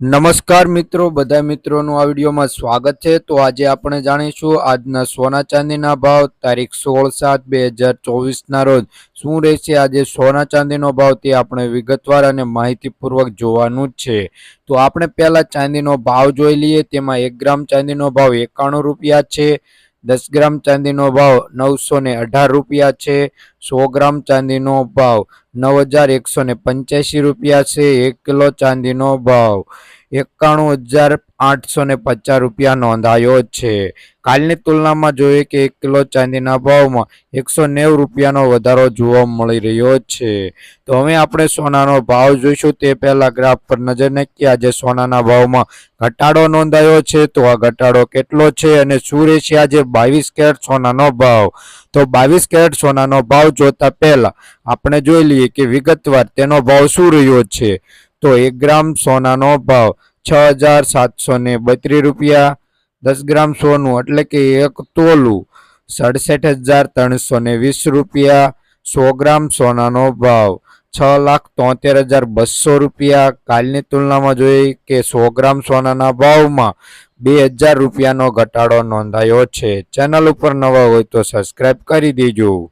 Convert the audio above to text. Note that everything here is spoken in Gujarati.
નમસ્કાર મિત્રો, બધા મિત્રોનું આ વિડીયોમાં સ્વાગત છે। તો આજે આપણે જાણીશું આજના સોના ચાંદીના ભાવ તારીખ 16/7/2024 રોજ શું રહેશે આજે સોના ચાંદીનો ભાવ તે આપણે વિગતવાર અને માહિતીપૂર્વક જોવાનું જ છે। તો આપણે પહેલા ચાંદીનો ભાવ જોઈ લઈએ। તેમાં 1 ગ્રામ ચાંદીનો ભાવ 91 રૂપિયા છે। 10 ગ્રામ ચાંદીનો ભાવ 918 રૂપિયા છે। 100 ગ્રામ ચાંદીનો ભાવ 9185 રૂપિયા છે। 1 કિલો ચાંદીનો ભાવ 91,850 રૂપિયા નોંધાયો છે। કાલની તુલનામાં જોઈએ કે 1 કિલો ચાંદીના ભાવમાં 190 રૂપિયાનો વધારો જોવા મળી રહ્યો છે। તો હવે આપણે સોનાનો ભાવ જોઈશું તે પહેલા ગ્રાફ પર નજર નાખીએ। આજે સોનાના ભાવમાં ઘટાડો નોંધાયો છે। તો આ ઘટાડો કેટલો છે અને શું રહેશે આજે 22 કેરેટ સોનાનો ભાવ? તો 22 કેરેટ સોનાનો ભાવ જોતા પહેલા આપણે જોઈ લઈએ કે વિગતવાર તેનો ભાવ શું રહ્યો છે। તો 1 ગ્રામ સોનાનો ભાવ 6,732 રૂપિયા। 10 ગ્રામ સોનું એટલે કે 1 તોલું 67,320 રૂપિયા। 100 ગ્રામ સોનાનો ભાવ 6,73,200 રૂપિયા। કાલની તુલનામાં જોઈએ કે 100 ગ્રામ સોનાના ભાવમાં 2,000 રૂપિયાનો ઘટાડો નોંધાયો છે। ચેનલ ઉપર નવા હોય તો સબસ્ક્રાઇબ કરી દેજો।